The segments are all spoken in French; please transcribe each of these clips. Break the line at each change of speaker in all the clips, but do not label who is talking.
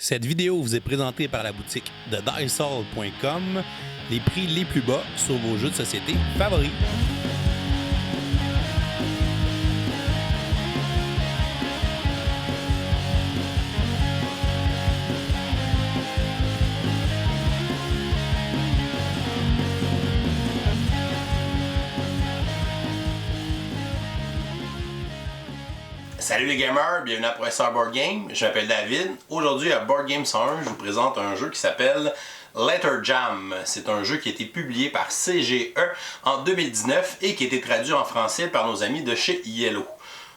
Cette vidéo vous est présentée par la boutique de Diceall.com, les prix les plus bas sur vos jeux de société favoris.
Salut les gamers, bienvenue à Professeur Board Game, je m'appelle David. Aujourd'hui à Board Game 101, je vous présente un jeu qui s'appelle Letter Jam. C'est un jeu qui a été publié par CGE en 2019 et qui a été traduit en français par nos amis de chez Yellow.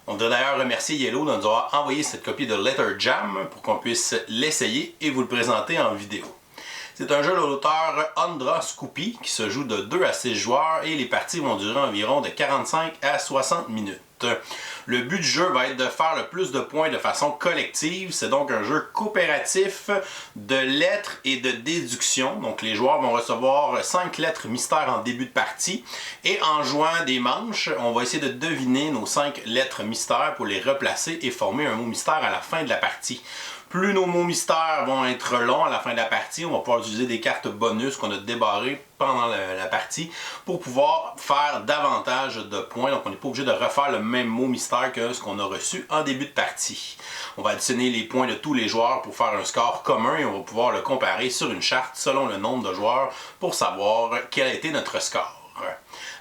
On doit d'ailleurs remercier Yellow de nous avoir envoyé cette copie de Letter Jam pour qu'on puisse l'essayer et vous le présenter en vidéo. C'est un jeu de l'auteur Andra Scoopy qui se joue de 2 à 6 joueurs et les parties vont durer environ de 45 à 60 minutes. Le but du jeu va être de faire le plus de points de façon collective. C'est donc un jeu coopératif de lettres et de déduction. Donc les joueurs vont recevoir 5 lettres mystères en début de partie. Et en jouant des manches, on va essayer de deviner nos 5 lettres mystères pour les replacer et former un mot mystère à la fin de la partie. Plus nos mots mystères vont être longs à la fin de la partie, on va pouvoir utiliser des cartes bonus qu'on a débarrées pendant la partie pour pouvoir faire davantage de points. Donc on n'est pas obligé de refaire le même mot mystère que ce qu'on a reçu en début de partie. On va additionner les points de tous les joueurs pour faire un score commun et on va pouvoir le comparer sur une charte selon le nombre de joueurs pour savoir quel a été notre score.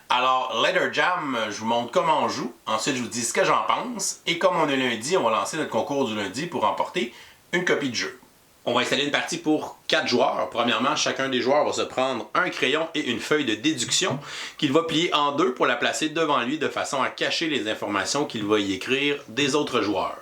Alors, Letter Jam, je vous montre comment on joue. Ensuite, je vous dis ce que j'en pense. Et comme on est lundi, on va lancer notre concours du lundi pour remporter une copie de jeu. On va installer une partie pour 4 joueurs. Premièrement, chacun des joueurs va se prendre un crayon et une feuille de déduction qu'il va plier en deux pour la placer devant lui de façon à cacher les informations qu'il va y écrire des autres joueurs.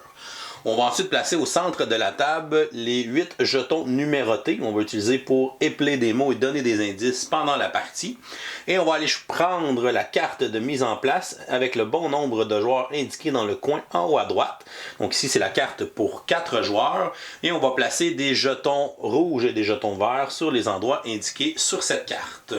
On va ensuite placer au centre de la table les 8 jetons numérotés qu'on va utiliser pour épeler des mots et donner des indices pendant la partie. Et on va aller prendre la carte de mise en place avec le bon nombre de joueurs indiqués dans le coin en haut à droite. Donc ici, c'est la carte pour 4 joueurs. Et on va placer des jetons rouges et des jetons verts sur les endroits indiqués sur cette carte.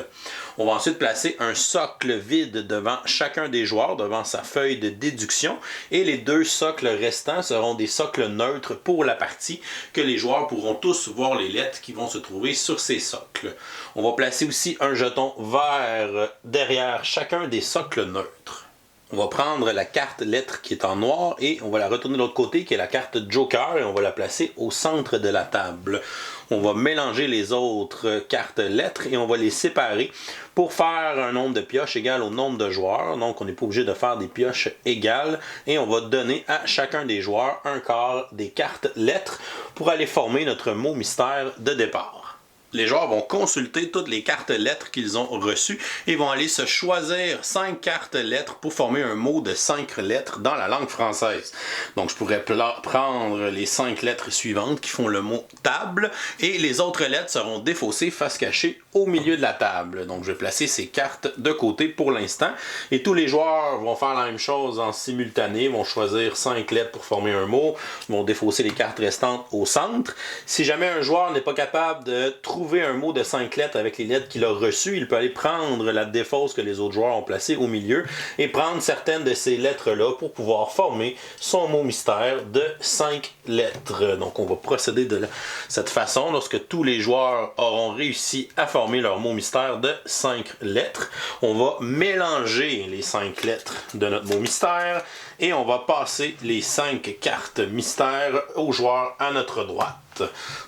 On va ensuite placer un socle vide devant chacun des joueurs, devant sa feuille de déduction. Et les 2 socles restants seront des socles neutres pour la partie, que les joueurs pourront tous voir les lettres qui vont se trouver sur ces socles. On va placer aussi un jeton vert derrière chacun des socles neutres. On va prendre la carte lettre qui est en noir et on va la retourner de l'autre côté qui est la carte Joker et on va la placer au centre de la table. On va mélanger les autres cartes lettres et on va les séparer pour faire un nombre de pioches égal au nombre de joueurs. Donc on n'est pas obligé de faire des pioches égales et on va donner à chacun des joueurs un quart des cartes lettres pour aller former notre mot mystère de départ. Les joueurs vont consulter toutes les cartes lettres qu'ils ont reçues et vont aller se choisir 5 cartes lettres pour former un mot de 5 lettres dans la langue française. Donc je pourrais prendre les 5 lettres suivantes qui font le mot table et les autres lettres seront défaussées face cachée au milieu de la table. Donc je vais placer ces cartes de côté pour l'instant et tous les joueurs vont faire la même chose en simultané, vont choisir 5 lettres pour former un mot, vont défausser les cartes restantes au centre. Si jamais un joueur n'est pas capable de trouver un mot de 5 lettres avec les lettres qu'il a reçues, il peut aller prendre la défausse que les autres joueurs ont placée au milieu et prendre certaines de ces lettres-là pour pouvoir former son mot mystère de 5 lettres. Donc on va procéder de cette façon lorsque tous les joueurs auront réussi à former leur mot mystère de 5 lettres. On va mélanger les 5 lettres de notre mot mystère et on va passer les 5 cartes mystères aux joueurs à notre droite.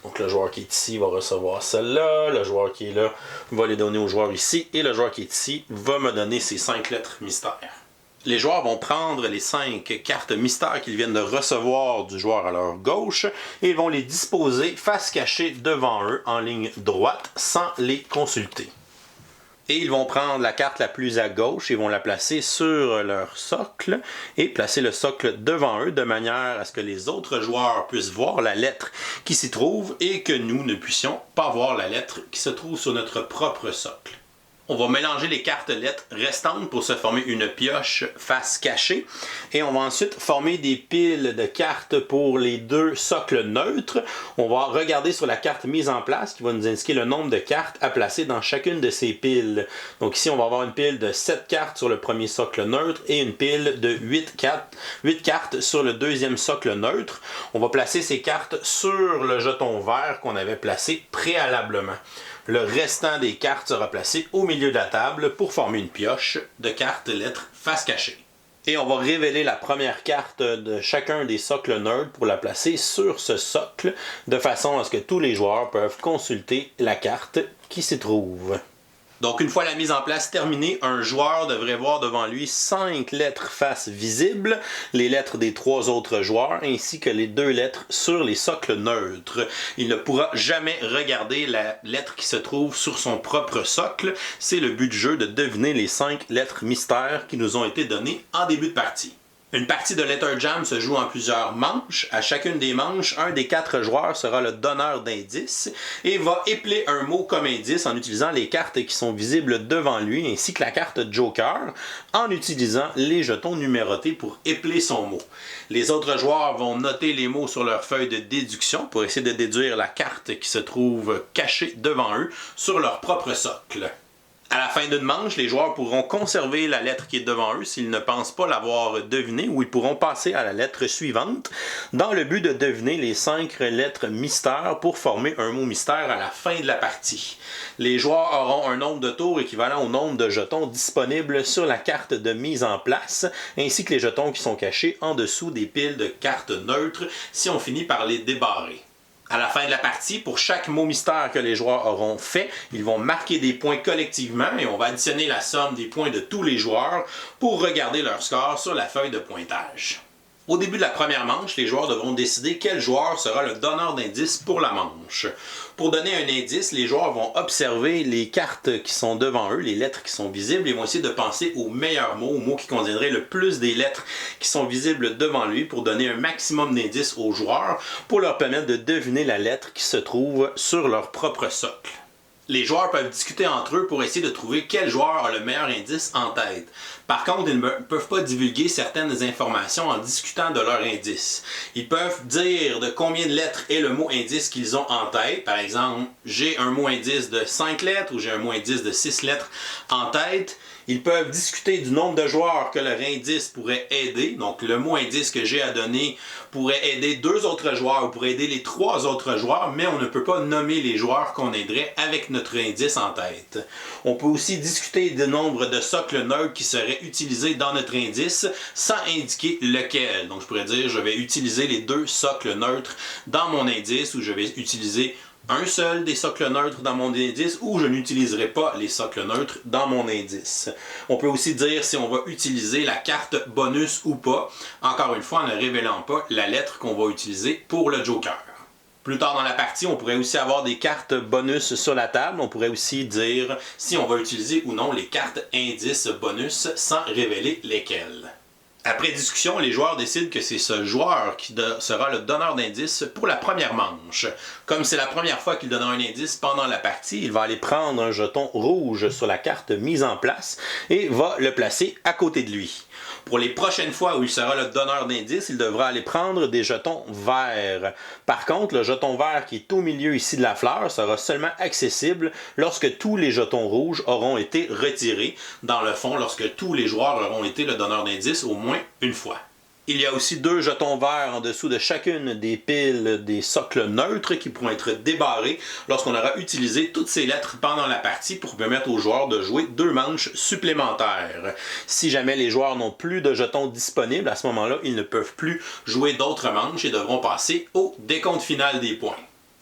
Donc le joueur qui est ici va recevoir celle-là, le joueur qui est là va les donner au joueur ici, et le joueur qui est ici va me donner ces 5 lettres mystères. Les joueurs vont prendre les 5 cartes mystères qu'ils viennent de recevoir du joueur à leur gauche, et ils vont les disposer face cachée devant eux en ligne droite sans les consulter. Et ils vont prendre la carte la plus à gauche et vont la placer sur leur socle et placer le socle devant eux de manière à ce que les autres joueurs puissent voir la lettre qui s'y trouve et que nous ne puissions pas voir la lettre qui se trouve sur notre propre socle. On va mélanger les cartes lettres restantes pour se former une pioche face cachée. Et on va ensuite former des piles de cartes pour les deux socles neutres. On va regarder sur la carte mise en place qui va nous indiquer le nombre de cartes à placer dans chacune de ces piles. Donc ici, on va avoir une pile de 7 cartes sur le premier socle neutre et une pile de 8 cartes sur le deuxième socle neutre. On va placer ces cartes sur le jeton vert qu'on avait placé préalablement. Le restant des cartes sera placé au milieu de la table pour former une pioche de cartes lettres face cachée. Et on va révéler la première carte de chacun des socles neutres pour la placer sur ce socle, de façon à ce que tous les joueurs peuvent consulter la carte qui s'y trouve. Donc une fois la mise en place terminée, un joueur devrait voir devant lui 5 lettres face visibles, les lettres des 3 autres joueurs, ainsi que les 2 lettres sur les socles neutres. Il ne pourra jamais regarder la lettre qui se trouve sur son propre socle. C'est le but du jeu de deviner les 5 lettres mystères qui nous ont été données en début de partie. Une partie de Letter Jam se joue en plusieurs manches. À chacune des manches, un des 4 joueurs sera le donneur d'indices et va épeler un mot comme indice en utilisant les cartes qui sont visibles devant lui ainsi que la carte Joker en utilisant les jetons numérotés pour épeler son mot. Les autres joueurs vont noter les mots sur leur feuille de déduction pour essayer de déduire la carte qui se trouve cachée devant eux sur leur propre socle. À la fin d'une manche, les joueurs pourront conserver la lettre qui est devant eux s'ils ne pensent pas l'avoir devinée ou ils pourront passer à la lettre suivante dans le but de deviner les 5 lettres mystères pour former un mot mystère à la fin de la partie. Les joueurs auront un nombre de tours équivalent au nombre de jetons disponibles sur la carte de mise en place ainsi que les jetons qui sont cachés en dessous des piles de cartes neutres si on finit par les débarrer. À la fin de la partie, pour chaque mot mystère que les joueurs auront fait, ils vont marquer des points collectivement et on va additionner la somme des points de tous les joueurs pour regarder leur score sur la feuille de pointage. Au début de la première manche, les joueurs devront décider quel joueur sera le donneur d'indices pour la manche. Pour donner un indice, les joueurs vont observer les cartes qui sont devant eux, les lettres qui sont visibles, et vont essayer de penser au meilleur mot, au mot qui contiendrait le plus des lettres qui sont visibles devant lui pour donner un maximum d'indices aux joueurs pour leur permettre de deviner la lettre qui se trouve sur leur propre socle. Les joueurs peuvent discuter entre eux pour essayer de trouver quel joueur a le meilleur indice en tête. Par contre, ils ne peuvent pas divulguer certaines informations en discutant de leur indice. Ils peuvent dire de combien de lettres est le mot indice qu'ils ont en tête. Par exemple, j'ai un mot indice de 5 lettres ou j'ai un mot indice de 6 lettres en tête. Ils peuvent discuter du nombre de joueurs que leur indice pourrait aider. Donc, le mot indice que j'ai à donner pourrait aider 2 autres joueurs ou pourrait aider les 3 autres joueurs, mais on ne peut pas nommer les joueurs qu'on aiderait avec notre indice en tête. On peut aussi discuter du nombre de socles neutres qui seraient utilisés dans notre indice sans indiquer lequel. Donc, je pourrais dire, je vais utiliser les 2 socles neutres dans mon indice ou je vais utiliser un seul des socles neutres dans mon indice ou je n'utiliserai pas les socles neutres dans mon indice. On peut aussi dire si on va utiliser la carte bonus ou pas, encore une fois en ne révélant pas la lettre qu'on va utiliser pour le Joker. Plus tard dans la partie, on pourrait aussi avoir des cartes bonus sur la table. On pourrait aussi dire si on va utiliser ou non les cartes indices bonus sans révéler lesquelles. Après discussion, les joueurs décident que c'est ce joueur qui sera le donneur d'indices pour la première manche. Comme c'est la première fois qu'il donnera un indice pendant la partie, il va aller prendre un jeton rouge sur la carte mise en place et va le placer à côté de lui. Pour les prochaines fois où il sera le donneur d'indices, il devra aller prendre des jetons verts. Par contre, le jeton vert qui est au milieu ici de la fleur sera seulement accessible lorsque tous les jetons rouges auront été retirés. Dans le fond, lorsque tous les joueurs auront été le donneur d'indices au moins une fois. Il y a aussi 2 jetons verts en dessous de chacune des piles des socles neutres qui pourront être débarrés lorsqu'on aura utilisé toutes ces lettres pendant la partie pour permettre aux joueurs de jouer 2 manches supplémentaires. Si jamais les joueurs n'ont plus de jetons disponibles, à ce moment-là, ils ne peuvent plus jouer d'autres manches et devront passer au décompte final des points.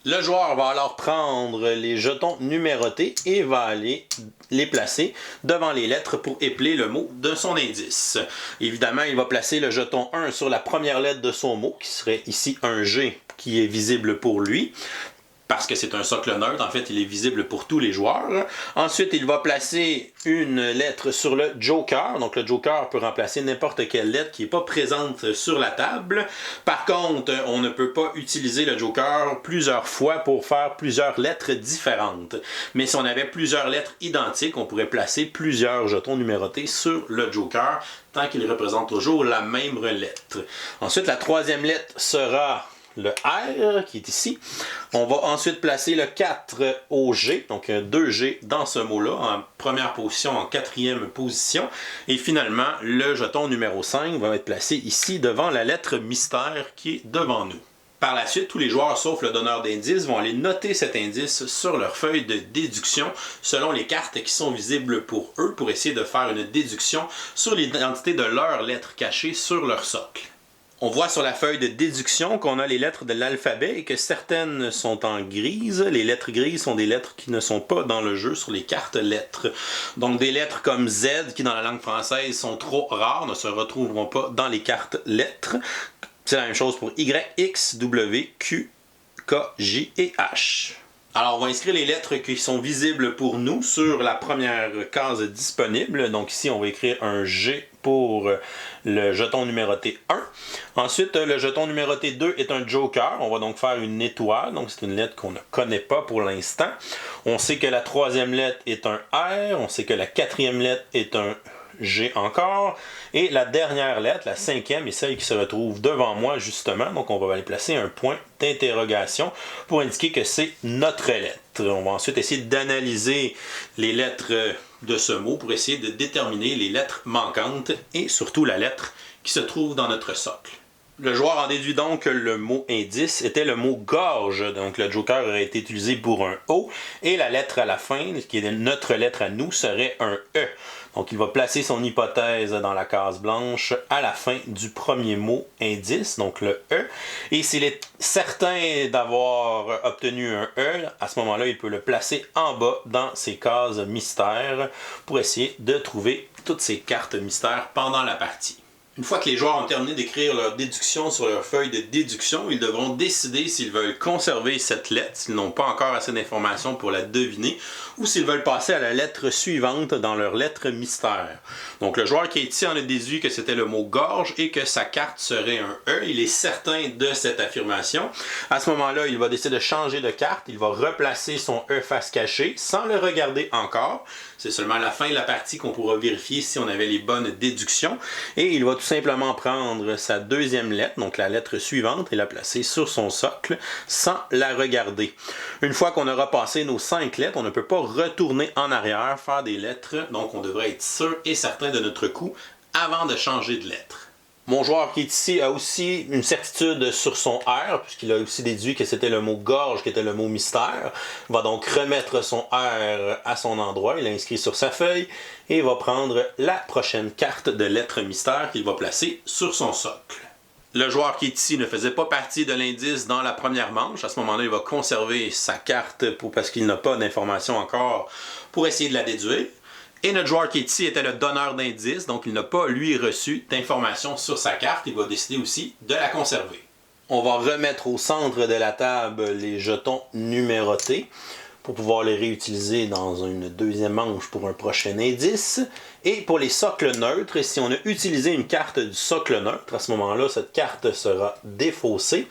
Le joueur va alors prendre les jetons numérotés et va aller les placer devant les lettres pour épeler le mot de son indice. Évidemment, il va placer le jeton 1 sur la première lettre de son mot, qui serait ici un G, qui est visible pour lui. parce que c'est un socle neutre. En fait, il est visible pour tous les joueurs. Ensuite, il va placer une lettre sur le joker. Donc, le joker peut remplacer n'importe quelle lettre qui n'est pas présente sur la table. Par contre, on ne peut pas utiliser le joker plusieurs fois pour faire plusieurs lettres différentes. Mais si on avait plusieurs lettres identiques, on pourrait placer plusieurs jetons numérotés sur le joker tant qu'il représente toujours la même lettre. Ensuite, la troisième lettre sera le R qui est ici. On va ensuite placer le 4 au G, donc un 2G dans ce mot-là, en première position, en quatrième position. Et finalement, le jeton numéro 5 va être placé ici devant la lettre mystère qui est devant nous. Par la suite, tous les joueurs, sauf le donneur d'indice, vont aller noter cet indice sur leur feuille de déduction selon les cartes qui sont visibles pour eux pour essayer de faire une déduction sur l'identité de leurs lettres cachées sur leur socle. On voit sur la feuille de déduction qu'on a les lettres de l'alphabet et que certaines sont en grise. Les lettres grises sont des lettres qui ne sont pas dans le jeu sur les cartes lettres. Donc des lettres comme Z, qui dans la langue française sont trop rares, ne se retrouveront pas dans les cartes lettres. C'est la même chose pour Y, X, W, Q, K, J et H. Alors, on va inscrire les lettres qui sont visibles pour nous sur la première case disponible. Donc ici, on va écrire un G pour le jeton numéroté 1. Ensuite, le jeton numéroté 2 est un joker. On va donc faire une étoile. Donc c'est une lettre qu'on ne connaît pas pour l'instant. On sait que la troisième lettre est un R. On sait que la quatrième lettre est un G encore. Et la dernière lettre, la cinquième, est celle qui se retrouve devant moi justement. Donc on va aller placer un point d'interrogation pour indiquer que c'est notre lettre. On va ensuite essayer d'analyser les lettres de ce mot pour essayer de déterminer les lettres manquantes et surtout la lettre qui se trouve dans notre socle. Le joueur en déduit donc que le mot indice était le mot gorge, donc le joker aurait été utilisé pour un O, et la lettre à la fin, qui est notre lettre à nous, serait un E. Donc il va placer son hypothèse dans la case blanche à la fin du premier mot indice, donc le E. Et s'il est certain d'avoir obtenu un E, à ce moment-là, il peut le placer en bas dans ses cases mystères pour essayer de trouver toutes ces cartes mystères pendant la partie. Une fois que les joueurs ont terminé d'écrire leur déduction sur leur feuille de déduction, ils devront décider s'ils veulent conserver cette lettre, s'ils n'ont pas encore assez d'informations pour la deviner, ou s'ils veulent passer à la lettre suivante dans leur lettre mystère. Donc le joueur qui est ici en a déduit que c'était le mot gorge et que sa carte serait un E. Il est certain de cette affirmation. À ce moment-là, il va décider de changer de carte. Il va replacer son E face cachée sans le regarder encore. C'est seulement à la fin de la partie qu'on pourra vérifier si on avait les bonnes déductions. Et il va tout simplement prendre sa deuxième lettre, donc la lettre suivante, et la placer sur son socle sans la regarder. Une fois qu'on aura passé nos 5 lettres, on ne peut pas retourner en arrière, faire des lettres, donc on devrait être sûr et certain de notre coup avant de changer de lettre. Mon joueur qui est ici a aussi une certitude sur son R, puisqu'il a aussi déduit que c'était le mot gorge qui était le mot mystère. Il va donc remettre son R à son endroit, il l'a inscrit sur sa feuille, et il va prendre la prochaine carte de lettre mystère qu'il va placer sur son socle. Le joueur qui est ici ne faisait pas partie de l'indice dans la première manche. À ce moment-là, il va conserver sa carte parce qu'il n'a pas d'informations encore pour essayer de la déduire. Et notre joueur qui est ici était le donneur d'indices, donc il n'a pas, lui, reçu d'informations sur sa carte. Il va décider aussi de la conserver. On va remettre au centre de la table les jetons numérotés pour pouvoir les réutiliser dans une deuxième manche pour un prochain indice. Et pour les socles neutres, si on a utilisé une carte du socle neutre, à ce moment-là, cette carte sera défaussée.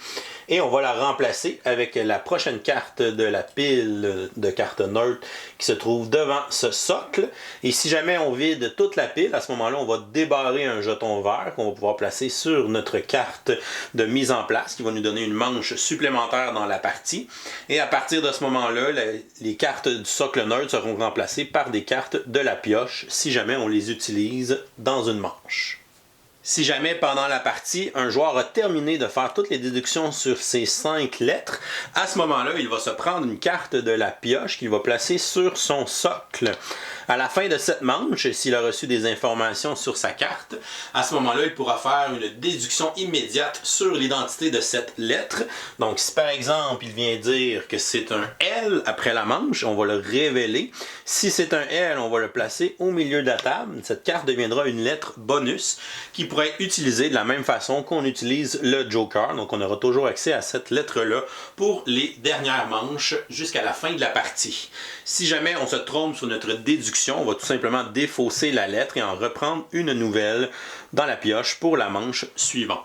Et on va la remplacer avec la prochaine carte de la pile de cartes neutres qui se trouve devant ce socle. Et si jamais on vide toute la pile, à ce moment-là, on va débarrer un jeton vert qu'on va pouvoir placer sur notre carte de mise en place qui va nous donner une manche supplémentaire dans la partie. Et à partir de ce moment-là, les cartes du socle neutre seront remplacées par des cartes de la pioche si jamais on les utilise dans une manche. Si jamais pendant la partie, un joueur a terminé de faire toutes les déductions sur ces 5 lettres, à ce moment-là, il va se prendre une carte de la pioche qu'il va placer sur son socle. À la fin de cette manche, s'il a reçu des informations sur sa carte, à ce moment-là, il pourra faire une déduction immédiate sur l'identité de cette lettre. Donc, si par exemple, il vient dire que c'est un L après la manche, on va le révéler. Si c'est un L, on va le placer au milieu de la table. Cette carte deviendra une lettre bonus qui pourra
pourra être utilisé de la même façon qu'on utilise le Joker. Donc on aura toujours accès à cette lettre-là pour les dernières manches jusqu'à la fin de la partie. Si jamais on se trompe sur notre déduction, on va tout simplement défausser la lettre et en reprendre une nouvelle dans la pioche pour la manche suivante.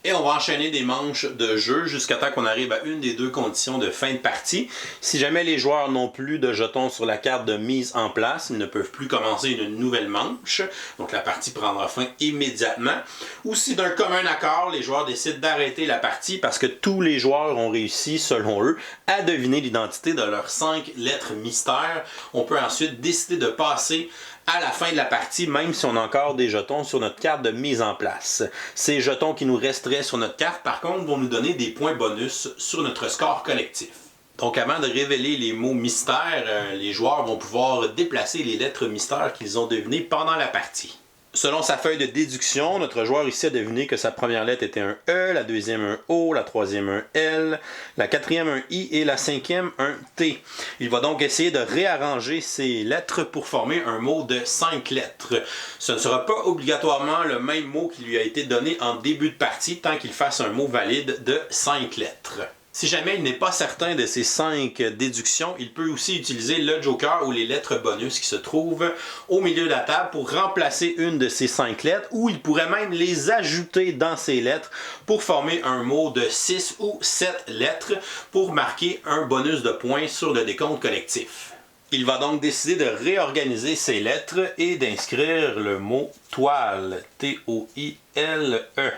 Et on va enchaîner des manches de jeu jusqu'à temps qu'on arrive à une des deux conditions de fin de partie. Si jamais les joueurs n'ont plus de jetons sur la carte de mise en place, ils ne peuvent plus commencer une nouvelle manche. Donc la partie prendra fin immédiatement. Ou si d'un commun accord, les joueurs décident d'arrêter la partie parce que tous les joueurs ont réussi, selon eux, à deviner l'identité de leurs 5 lettres mystères, on peut ensuite décider de passer à la fin de la partie, même si on a encore des jetons sur notre carte de mise en place. Ces jetons qui nous resteraient sur notre carte, par contre, vont nous donner des points bonus sur notre score collectif. Donc avant de révéler les mots mystères, les joueurs vont pouvoir déplacer les lettres mystères qu'ils ont devinées pendant la partie. Selon sa feuille de déduction, notre joueur ici a deviné que sa première lettre était un E, la deuxième un O, la troisième un L, la quatrième un I et la cinquième un T. Il va donc essayer de réarranger ces lettres pour former un mot de 5 lettres. Ce ne sera pas obligatoirement le même mot qui lui a été donné en début de partie tant qu'il fasse un mot valide de 5 lettres. Si jamais il n'est pas certain de ces 5 déductions, il peut aussi utiliser le Joker ou les lettres bonus qui se trouvent au milieu de la table pour remplacer une de ces 5 lettres, ou il pourrait même les ajouter dans ces lettres pour former un mot de 6 ou 7 lettres pour marquer un bonus de points sur le décompte collectif. Il va donc décider de réorganiser ces lettres et d'inscrire le mot toile, T-O-I-L-E.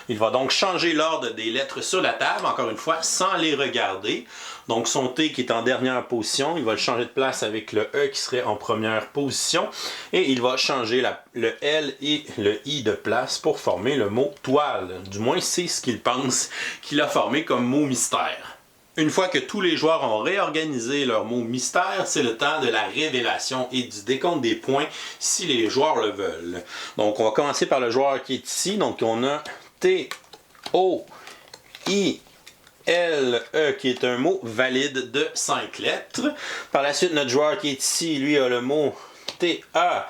Il va donc changer l'ordre des lettres sur la table, encore une fois, sans les regarder. Donc son T qui est en dernière position, il va le changer de place avec le E qui serait en première position. Et il va changer le L et le I de place pour former le mot toile. Du moins, c'est ce qu'il pense qu'il a formé comme mot mystère. Une fois que tous les joueurs ont réorganisé leur mot mystère, c'est le temps de la révélation et du décompte des points si les joueurs le veulent. Donc on va commencer par le joueur qui est ici. Donc on a T-O-I-L-E qui est un mot valide de 5 lettres. Par la suite, notre joueur qui est ici, lui, a le mot T-A-B-L-E,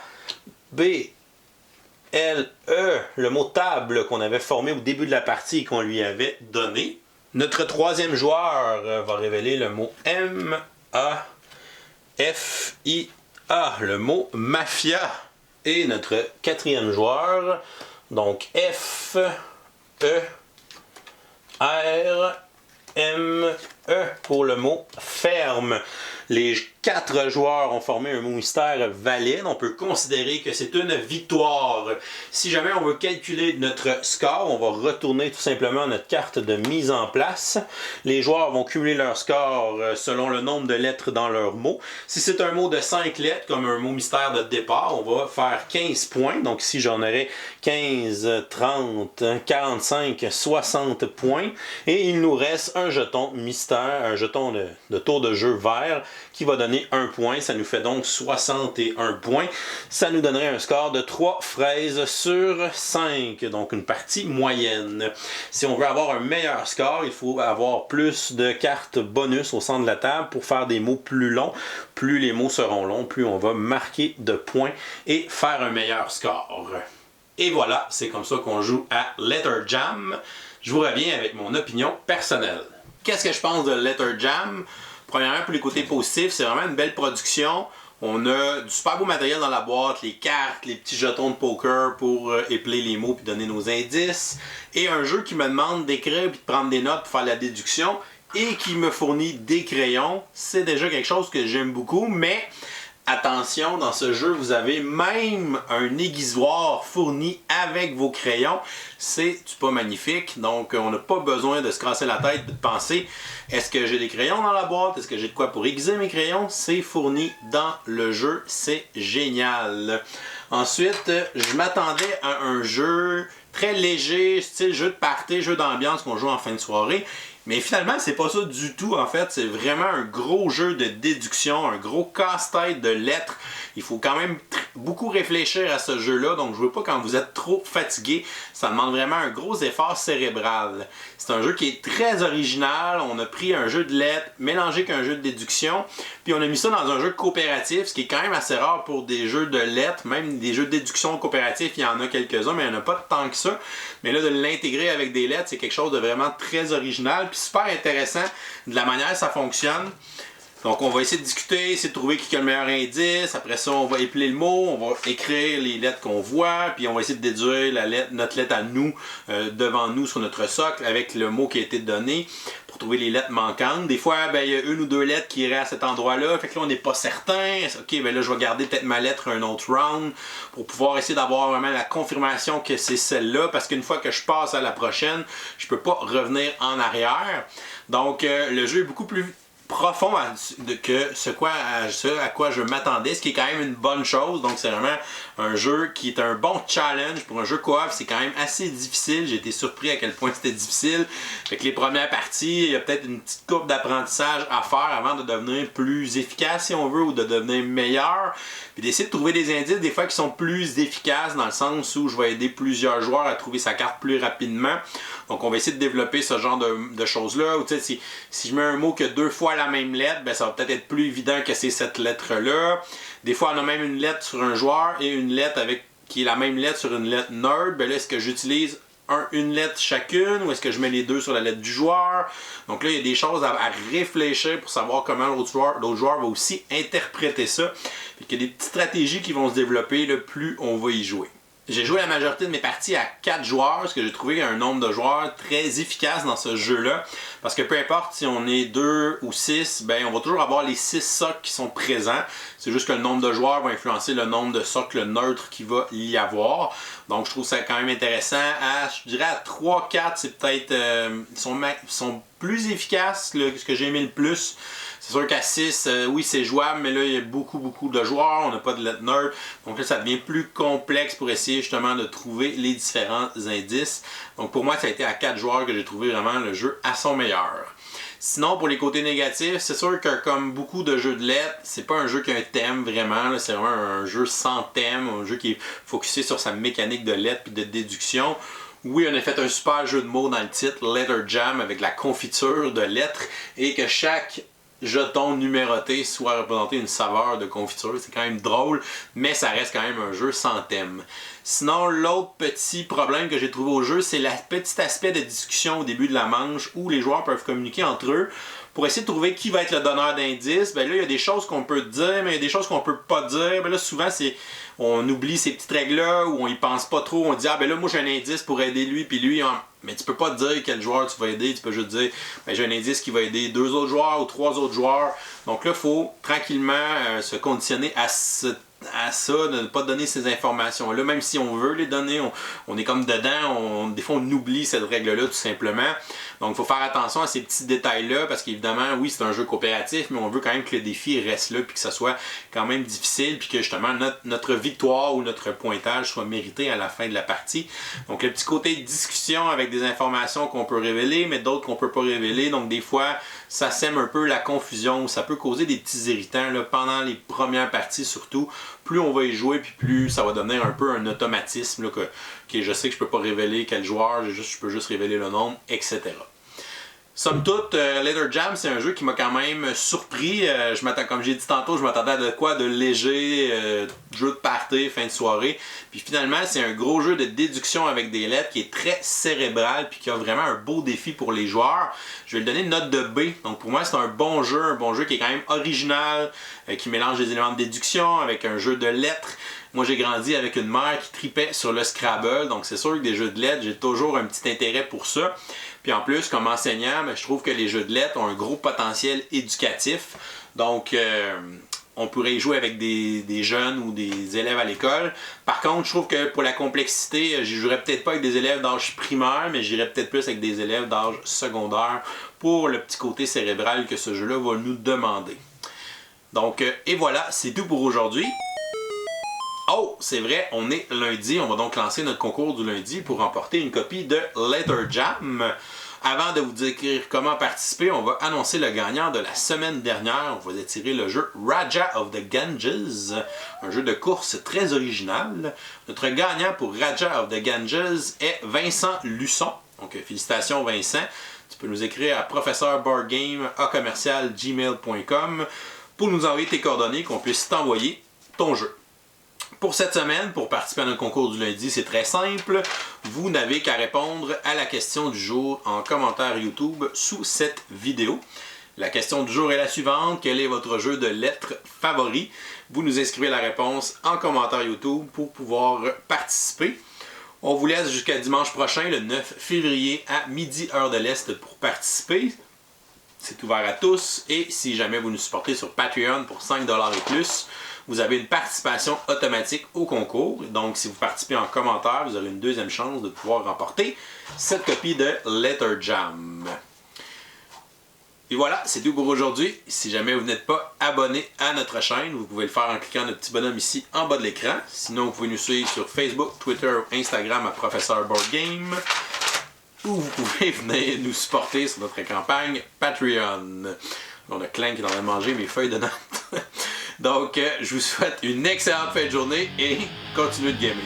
le mot table qu'on avait formé au début de la partie et qu'on lui avait donné. Notre troisième joueur va révéler le mot M-A-F-I-A, le mot mafia. Et notre quatrième joueur, donc F-E-R-M-E pour le mot ferme. Les 4 joueurs ont formé un mot mystère valide. On peut considérer que c'est une victoire. Si jamais on veut calculer notre score, on va retourner tout simplement notre carte de mise en place. Les joueurs vont cumuler leur score selon le nombre de lettres dans leur mot. Si c'est un mot de 5 lettres, comme un mot mystère de départ, on va faire 15 points. Donc ici, j'en aurai 15, 30, 45, 60 points. Et il nous reste un jeton mystère, un jeton de tour de jeu vert qui va donner 1 point. Ça nous fait donc 61 points. Ça nous donnerait un score de 3 fraises sur 5. Donc une partie moyenne. Si on veut avoir un meilleur score, il faut avoir plus de cartes bonus au centre de la table pour faire des mots plus longs. Plus les mots seront longs, plus on va marquer de points et faire un meilleur score. Et voilà, c'est comme ça qu'on joue à Letter Jam. Je vous reviens avec mon opinion personnelle. Qu'est-ce que je pense de Letter Jam? Premièrement, pour les côtés positifs, c'est vraiment une belle production. On a du super beau matériel dans la boîte, les cartes, les petits jetons de poker pour épeler les mots et donner nos indices. Et un jeu qui me demande d'écrire et de prendre des notes pour faire la déduction et qui me fournit des crayons. C'est déjà quelque chose que j'aime beaucoup, mais attention, dans ce jeu, vous avez même un aiguisoir fourni avec vos crayons. C'est pas magnifique, donc on n'a pas besoin de se casser la tête et de penser est-ce que j'ai des crayons dans la boîte, est-ce que j'ai de quoi pour aiguiser mes crayons? C'est fourni dans le jeu, c'est génial. Ensuite, je m'attendais à un jeu très léger, style jeu de party, jeu d'ambiance qu'on joue en fin de soirée. Mais finalement, c'est pas ça du tout, en fait. C'est vraiment un gros jeu de déduction, un gros casse-tête de lettres. Il faut quand même beaucoup réfléchir à ce jeu-là, donc je veux pas quand vous êtes trop fatigué, ça demande vraiment un gros effort cérébral. C'est un jeu qui est très original, on a pris un jeu de lettres mélangé qu'un jeu de déduction, puis on a mis ça dans un jeu coopératif, ce qui est quand même assez rare pour des jeux de lettres, même des jeux de déduction coopératifs, il y en a quelques-uns, mais il n'y en a pas tant que ça. Mais là, de l'intégrer avec des lettres, c'est quelque chose de vraiment très original, puis super intéressant de la manière dont ça fonctionne. Donc on va essayer de discuter, essayer de trouver qui a le meilleur indice. Après ça, on va épeler le mot, on va écrire les lettres qu'on voit, puis on va essayer de déduire notre lettre à nous, devant nous sur notre socle, avec le mot qui a été donné, pour trouver les lettres manquantes. Des fois, il y a une ou deux lettres qui iraient à cet endroit-là, fait que là on n'est pas certain. Ok, là je vais garder peut-être ma lettre un autre round, pour pouvoir essayer d'avoir vraiment la confirmation que c'est celle-là, parce qu'une fois que je passe à la prochaine, je peux pas revenir en arrière. Donc le jeu est beaucoup plus profond que ce à quoi je m'attendais, ce qui est quand même une bonne chose. Donc c'est vraiment un jeu qui est un bon challenge pour un jeu coop. C'est quand même assez difficile, j'ai été surpris à quel point c'était difficile. Fait que les premières parties, il y a peut-être une petite courbe d'apprentissage à faire avant de devenir plus efficace si on veut, ou de devenir meilleur, puis d'essayer de trouver des indices des fois qui sont plus efficaces, dans le sens où je vais aider plusieurs joueurs à trouver sa carte plus rapidement. Donc on va essayer de développer ce genre de choses-là. Ou si je mets un mot que deux fois la même lettre, ça va peut-être être plus évident que c'est cette lettre-là. Des fois, on a même une lettre sur un joueur et une lettre qui est la même lettre sur une lettre nerd. Là, est-ce que j'utilise une lettre chacune, ou est-ce que je mets les deux sur la lettre du joueur? Donc là, il y a des choses à réfléchir pour savoir comment l'autre joueur va aussi interpréter ça. Il y a des petites stratégies qui vont se développer là, plus on va y jouer. J'ai joué la majorité de mes parties à 4 joueurs, parce que j'ai trouvé un nombre de joueurs très efficace dans ce jeu-là. Parce que peu importe si on est 2 ou 6, on va toujours avoir les 6 socles qui sont présents. C'est juste que le nombre de joueurs va influencer le nombre de socles neutres qu'il va y avoir. Donc je trouve ça quand même intéressant. Je dirais à 3-4, c'est peut-être ils sont plus efficaces, ce que j'ai aimé le plus. C'est sûr qu'à 6, oui, c'est jouable, mais là, il y a beaucoup de joueurs, on n'a pas de lettre nerd. Donc là, ça devient plus complexe pour essayer justement de trouver les différents indices. Donc pour moi, ça a été à 4 joueurs que j'ai trouvé vraiment le jeu à son meilleur. Sinon, pour les côtés négatifs, c'est sûr que comme beaucoup de jeux de lettres, c'est pas un jeu qui a un thème vraiment. C'est vraiment un jeu sans thème, un jeu qui est focusé sur sa mécanique de lettres et de déduction. Oui, on a fait un super jeu de mots dans le titre, Letter Jam, avec la confiture de lettres, et que chaque jeton numéroté soit représenté une saveur de confiture. C'est quand même drôle, mais ça reste quand même un jeu sans thème. Sinon, l'autre petit problème que j'ai trouvé au jeu, c'est le petit aspect de discussion au début de la manche où les joueurs peuvent communiquer entre eux pour essayer de trouver qui va être le donneur d'indices. Là, il y a des choses qu'on peut dire, mais il y a des choses qu'on peut pas dire. Là, souvent, on oublie ces petites règles-là, ou on y pense pas trop. On dit, là, moi, j'ai un indice pour aider lui, puis lui, mais tu peux pas dire quel joueur tu vas aider. Tu peux juste dire, j'ai un indice qui va aider 2 autres joueurs ou 3 autres joueurs. Donc là, il faut tranquillement se conditionner à ça, de ne pas donner ces informations-là, même si on veut les donner, on est comme dedans, des fois on oublie cette règle-là tout simplement. Donc il faut faire attention à ces petits détails-là, parce qu'évidemment, oui, c'est un jeu coopératif, mais on veut quand même que le défi reste là, puis que ça soit quand même difficile, puis que justement notre victoire ou notre pointage soit mérité à la fin de la partie. Donc le petit côté de discussion avec des informations qu'on peut révéler, mais d'autres qu'on peut pas révéler, donc des fois, ça sème un peu la confusion, ça peut causer des petits irritants là, pendant les premières parties surtout. Plus on va y jouer, puis plus ça va devenir un peu un automatisme là, que je sais que je peux pas révéler quel joueur, je peux juste révéler le nombre, etc. Somme toute, Letter Jam, c'est un jeu qui m'a quand même surpris. Comme j'ai dit tantôt, je m'attendais à de léger, jeu de party, fin de soirée. Puis finalement, c'est un gros jeu de déduction avec des lettres qui est très cérébral, puis qui a vraiment un beau défi pour les joueurs. Je vais lui donner une note de B. Donc pour moi, c'est un bon jeu qui est quand même original, qui mélange des éléments de déduction avec un jeu de lettres. Moi, j'ai grandi avec une mère qui tripait sur le Scrabble, donc c'est sûr que des jeux de lettres, j'ai toujours un petit intérêt pour ça. Puis en plus, comme enseignant, je trouve que les jeux de lettres ont un gros potentiel éducatif. Donc, on pourrait y jouer avec des jeunes ou des élèves à l'école. Par contre, je trouve que pour la complexité, j'y jouerais peut-être pas avec des élèves d'âge primaire, mais j'irais peut-être plus avec des élèves d'âge secondaire pour le petit côté cérébral que ce jeu-là va nous demander. Donc, et voilà, c'est tout pour aujourd'hui. Oh, c'est vrai, on est lundi, on va donc lancer notre concours du lundi pour remporter une copie de Letter Jam. Avant de vous décrire comment participer, on va annoncer le gagnant de la semaine dernière. On va tirer le jeu Raja of the Ganges, un jeu de course très original. Notre gagnant pour Raja of the Ganges est Vincent Luçon. Donc félicitations Vincent. Tu peux nous écrire à professeurboardgame@gmail.com pour nous envoyer tes coordonnées, qu'on puisse t'envoyer ton jeu. Pour cette semaine, pour participer à notre concours du lundi, c'est très simple. Vous n'avez qu'à répondre à la question du jour en commentaire YouTube sous cette vidéo. La question du jour est la suivante. Quel est votre jeu de lettres favori? Vous nous inscrivez la réponse en commentaire YouTube pour pouvoir participer. On vous laisse jusqu'à dimanche prochain, le 9 février à midi heure de l'Est pour participer. C'est ouvert à tous et si jamais vous nous supportez sur Patreon pour 5$ et plus, vous avez une participation automatique au concours. Donc, si vous participez en commentaire, vous aurez une deuxième chance de pouvoir remporter cette copie de Letter Jam. Et voilà, c'est tout pour aujourd'hui. Si jamais vous n'êtes pas abonné à notre chaîne, vous pouvez le faire en cliquant le petit bonhomme ici en bas de l'écran. Sinon, vous pouvez nous suivre sur Facebook, Twitter ou Instagram à Professeur Board Game. Ou vous pouvez venir nous supporter sur notre campagne Patreon. On a Clank qui est en train de manger mes feuilles de notes. Donc, je vous souhaite une excellente fin de journée et continuez de gamer.